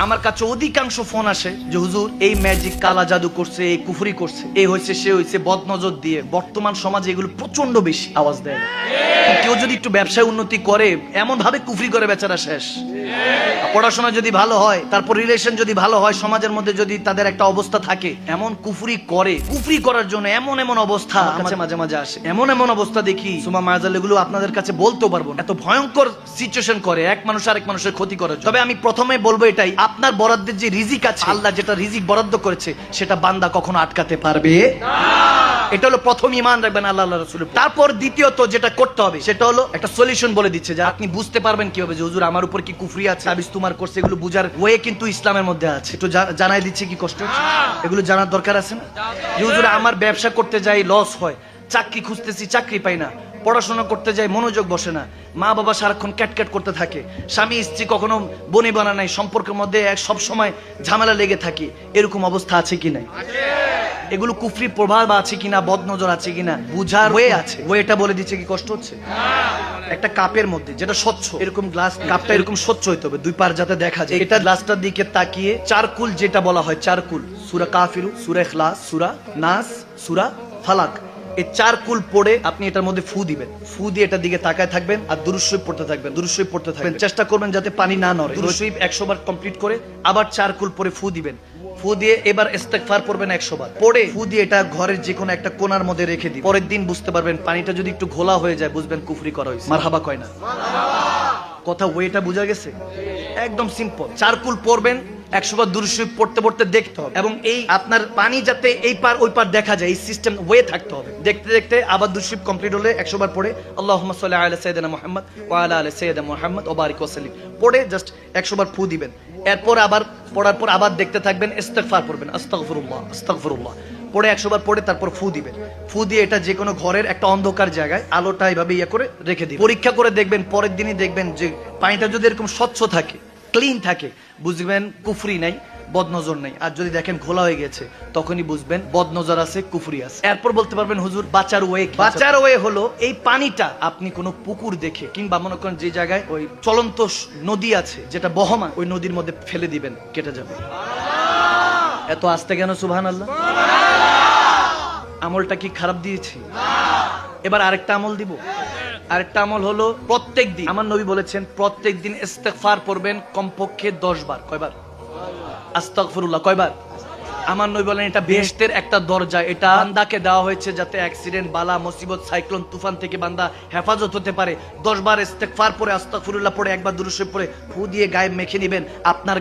আমার কাছে অধিকাংশ ফোন আসে যে হুজুর এই ম্যাজিক, কালা জাদু করছে, এই কুফরি করছে, এই হয়েছে সে হয়েছে, বদনজর দিয়ে। বর্তমান সমাজে এগুলো প্রচন্ড বেশি আওয়াজ দেয়। কেউ যদি একটু ব্যবসায় উন্নতি করে এমন ভাবে কুফরি করে বেচারা শেষ। পড়াশোনা যদি ভালো হয়, তারপর রিলেশন যদি ভালো হয়, সমাজের মধ্যে যদি তাদের একটা অবস্থা থাকে, এমন কুফরি করে, কুফরি করার জন্য এমন এমন অবস্থা আমার মাঝে মাঝে আসে। এমন এমন অবস্থা দেখি সুমা মায়াজাল, এগুলো আপনাদের কাছে বলতেও পারবো না। এত ভয়ঙ্কর সিচুয়েশন করে এক মানুষ আরেক মানুষের ক্ষতি করার জন্য। তবে আমি প্রথমে বলবো এটাই, আপনার বরাদ্দের যে রিজিক আছে, আল্লাহ যেটা রিজিক বরাদ্দ করেছে সেটা বান্দা কখনো আটকাতে পারবে না। এটা হলো প্রথম ঈমান রাখবেন আল্লাহ আল্লাহ রাসূল। তারপর দ্বিতীয়ত যেটা করতে হবে সেটা হলো একটা সলিউশন বলে দিচ্ছে, যে আপনি বুঝতে পারবেন কিভাবে যে হুজুর আমার উপর কি কুফরি আছে, তাবিজ তোমার করছে, এগুলো বুঝার ওয়ে কিন্তু ইসলামের মধ্যে আছে। একটু জানাই দিচ্ছে কি কষ্ট হচ্ছে, এগুলো জানার দরকার আছে না? যে হুজুর আমার ব্যবসা করতে যাই লস হয়, চাকরি খুঁজতেছি চাকরি পাই না, পড়াশোনা করতে যাই মনোযোগ বসে না, মা বাবা সারাক্ষণ ক্যাটক্যাট করতে থাকে, স্বামী স্ত্রী কখনো বনি বানা নাই, সম্পর্কের মধ্যে সব সময় ঝামেলা লেগে থাকে, এরকম অবস্থা আছে কি নাই? এগুলো কুফরির প্রভাব আছে কিনা, বদনজর আছে কিনা বুঝার ওয়ে আছে। ওয়েটা বলে দিচ্ছে কি কষ্ট হচ্ছে। একটা কাপের মধ্যে যেটা স্বচ্ছ, এরকম গ্লাস, কাপটা এরকম স্বচ্ছ হইতে হবে, দুই পার যাতে দেখা যায়। এটা গ্লাসটার দিকে তাকিয়ে চারকুল, যেটা বলা হয় চারকুল, সূরা কাফিরু, সূরা ইখলাস, সূরা নাস, সূরা ফালাক, এই চারকুল পড়ে আপনি এটার মধ্যে ফু দিবেন। ফু দিয়ে এটার দিকে তাকায় থাকবেন আর দুরূদ শরীফ পড়তে থাকবেন, দুরূদ শরীফ পড়তে থাকবেন। চেষ্টা করবেন যাতে পানি না নড়ে। দুরূদ শরীফ 100 বার কমপ্লিট করে আবার চারকুল পরে ফু দিবেন। ফু দিয়ে এবার ইস্তেগফার পড়বেন 100 বার। পড়ে ফু দিয়ে এটা ঘরের যে কোনো একটা কোণার মধ্যে রেখে দিন। পরের দিন বুঝতে পারবেন পানিটা যদি একটু ঘোলা হয়ে যায়, বুঝবেন কুফরি করা হয়েছে। মারহাবা কয় না? কথা ওয়েটা বোঝা গেছে? একদম সিম্পল। চারকুল পড়বেন, 100 বার দুরূদ শরীফ পড়তে পড়তে দেখতে হবে, এবং এই আপনার পানি যাতে এই পার ওই পার দেখা যায়, এই সিস্টেম ওয়ে থাকতে হবে। দেখতে দেখতে আবার দুরূদ শরীফ কমপ্লিট হলে 100 বার পড়ে আল্লাহুম্মা সাল্লি আলা সাইয়্যিদিনা মুহাম্মদ ওয়া আলা আলি সাইয়্যিদিনা মুহাম্মদ ওয়া বারিক ওয়া সাল্লিম পড়ে জাস্ট 100 বার ফু দিবেন। এরপর আবার পড়ার পর আবার দেখতে থাকবেন, ইস্তেগফার পড়বেন, আস্তাগফিরুল্লাহ আস্তাগফিরুল্লাহ পড়ে 100 বার পড়ে তারপর ফু দিবেন। ফু দিয়ে এটা যে কোনো ঘরের একটা অন্ধকার জায়গায় আলোটা এইভাবে ইয়ে করে রেখে দিবেন। পরীক্ষা করে দেখবেন, পরের দিনই দেখবেন যে পানিটা যদি এরকম স্বচ্ছ থাকে, ক্লিন থাকে, বুঝবেন কুফরি নাই, বদনজর নাই। আর যদি দেখেন ঘোলা হয়ে গেছে, তখনই বুঝবেন বদনজর আছে, কুফরি আছে। এরপর বলতে পারবেন হুজুর বাঁচার ওয়ে। বাঁচার ওয়ে হলো এই পানিটা আপনি কোনো পুকুর দেখে, কিংবা মনে করেন যে জায়গায় ওই চলন্ত নদী আছে যেটা বহমান, ওই নদীর মধ্যে ফেলে দিবেন, কেটে যাবে। এত আস্তে কেন সুবহানাল্লাহ? আমলটা কি খারাপ দিয়েছি? এবার আরেকটা আমল দিব। আরেকটা আমল হলো প্রত্যেকদিন, আমার নবী বলেছেন প্রত্যেকদিন ইস্তেগফার পড়বেন কমপক্ষে 10 বার। কয়বার? আস্তাগফিরুল্লাহ কয়বার? আমার নবী বলেন এটা বেহেশতের একটা দরজা। এটা বান্দাকে দেওয়া হয়েছে যাতে অ্যাক্সিডেন্ট, বালা, মুসিবত, সাইক্লোন, তুফান থেকে বান্দা হেফাজত হতে পারে। 10 বার ইস্তেগফার পড়ে, আস্তাগফিরুল্লাহ পড়ে, একবার দুরূদ শরীফ পড়ে ফু দিয়ে গায়ে মেখে নেবেন। আপনার